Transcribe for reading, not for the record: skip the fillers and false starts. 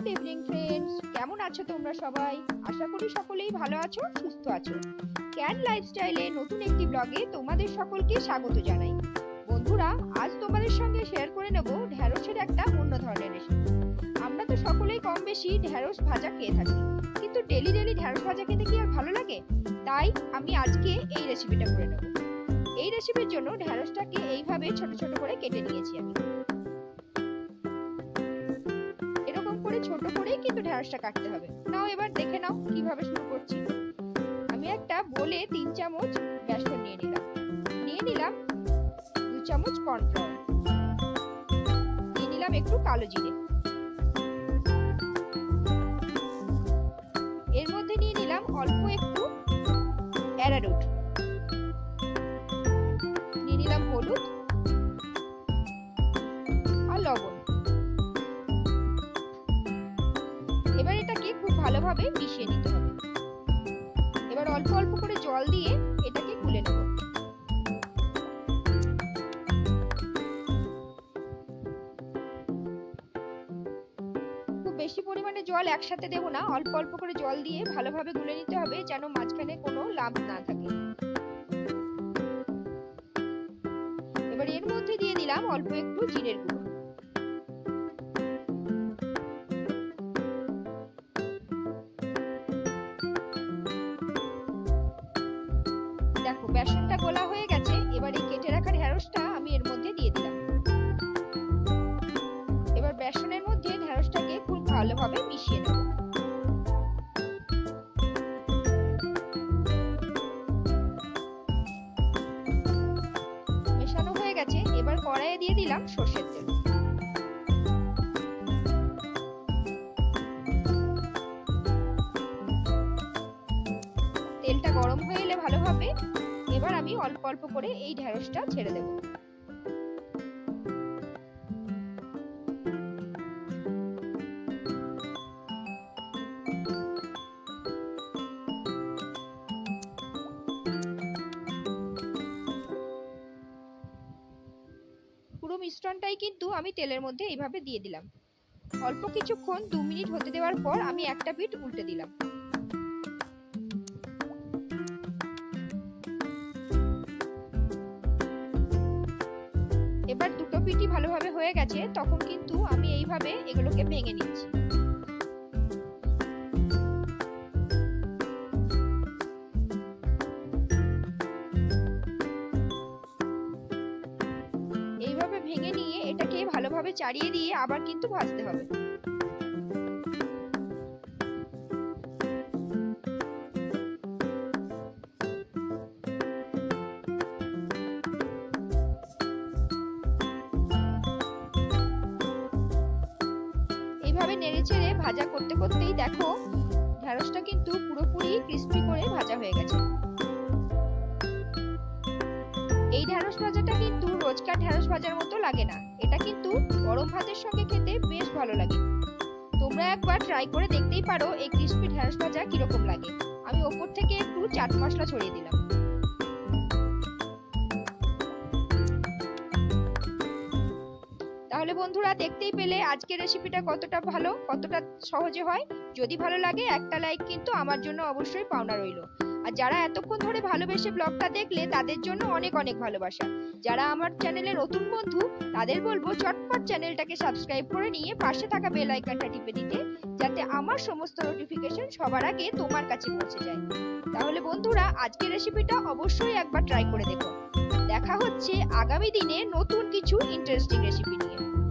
Good evening friends, কেমন আছো তোমরা সবাই? আশা করি সকলেই ভালো আছো, সুস্থ আছো। ক্যান লাইফস্টাইলে নতুন একটি ব্লগে তোমাদের সকলকে স্বাগত জানাই। বন্ধুরা, আজ তোমাদের সঙ্গে শেয়ার করে নেব ঢ্যাঁড়সের একটা অন্য ধরনের রেসিপি। আমরা তো সকলেই কম বেশি ঢ্যাঁড়স ভাজা খেয়ে থাকি, কিন্তু ডেলি ঢ্যাঁড়স ভাজা খেতে কি আর ভালো লাগে? তাই আমি আজকে এই রেসিপিটা করে নেব। এই রেসিপির জন্য ঢ্যাঁড়সটাকে এইভাবে ছোট ছোট করে কেটে নিয়েছি আমি। ছোট করেই কিন্তু ঢ্যাঁড়সটা কাটতে হবে। নাও এবার দেখে নাও কিভাবে শুরু করছি। আমি একটা বলে 3 চামচ বেসন নিয়ে নিলাম 2 চামচ কর্নফ্লাওয়ার, নিয়ে নিলাম একটু কালো জিরে, এর মধ্যে নিয়ে নিলাম অল্প একটু অ্যারারুট, নিয়ে নিলাম হলুদ আর লবণ। এবার এটাকে খুব ভালোভাবে মিশিয়ে নিতে হবে। এবার অল্প অল্প করে জল দিয়ে এটাকে গুলে নেব। খুব বেশি পরিমাণে জল একসাথে দেব না, অল্প অল্প করে জল দিয়ে ভালোভাবে গুলে নিতে হবে, যেন মাঝখানে কোনো লাম্প না থাকে। এবার এর মধ্যে দিয়ে দিলাম অল্প একটু জিরের গুঁড়ো। দেখো বেসনটা গোলা হয়ে গেছে। এবার এই কেটে রাখা ঢ্যাঁড়সটা আমি এর মধ্যে দিয়ে দিলাম। এবার বেসনের মধ্যে ঢ্যাঁড়সটাকে খুব ভালোভাবে মিশিয়ে নেব। মেশানো হয়ে গেছে। এবার কড়াইয়ে দিয়ে দিলাম সরষের তেল। তেলটা গরম হয়ে এলে ভালোভাবে এবার আমি অল্প অল্প করে এই ঢ্যাঁড়সটা ছেড়ে দেব। পুরো মিশ্রণটাই কিন্তু আমি তেলের মধ্যে এইভাবে দিয়ে দিলাম। অল্প কিছুক্ষণ 2 মিনিট হতে দেওয়ার পর আমি একটা পিঠ উল্টে দিলাম। এবার দুটো পিঠই ভালোভাবে হয়ে গেছে, তখন কিন্তু আমি এইভাবে এগুলোকে ভেঙে নিচ্ছি। এইভাবে ভেঙে নিয়ে এটাকে ভালোভাবে চাড়িয়ে দিয়ে আবার কিন্তু ভাজতে হবে। এইভাবে নেড়েচেড়ে ভাজা করতে করতেই দেখো ঢ্যাঁড়সটা কিন্তু পুরোপুরি ক্রিস্পি করে ভাজা হয়ে গেছে। এই ঢ্যাঁড়স ভাজাটা কিন্তু রোজকার ঢ্যাঁড়স ভাজার মতো লাগে না, এটা কিন্তু গরম ভাতের সঙ্গে খেতে বেশ ভালো লাগে। তোমরা একবার ট্রাই করে দেখতেই পারো এই ক্রিস্পি ঢ্যাঁড়স ভাজা কিরকম লাগে। আমি ওপর থেকে একটু চাট মশলা ছড়িয়ে দিলাম। তাহলে বন্ধুরা, দেখতেই পেলে আজকের রেসিপিটা কতটা ভালো, কতটা সহজে হয়। যদি ভালো লাগে একটা লাইক কিন্তু আমার জন্য অবশ্যই পাওনা রইল। আর যারা এতক্ষণ ধরে ভালোবেসে ব্লগটা দেখলে তাদের জন্য অনেক অনেক ভালোবাসা। যারা আমার চ্যানেলে নতুন বন্ধু তাদের বলবো চটপট চ্যানেলটাকে সাবস্ক্রাইব করে নিয়ে পাশে থাকা বেল আইকনটা টিপে দিতে, যাতে আমার সমস্ত নোটিফিকেশন সবার আগে তোমার কাছে পৌঁছে যায়। তাহলে বন্ধুরা, আজকের রেসিপিটা অবশ্যই একবার ট্রাই করে দেখো। দেখা হচ্ছে আগামী দিনে নতুন কিছু ইন্টারেস্টিং রেসিপি নিয়ে।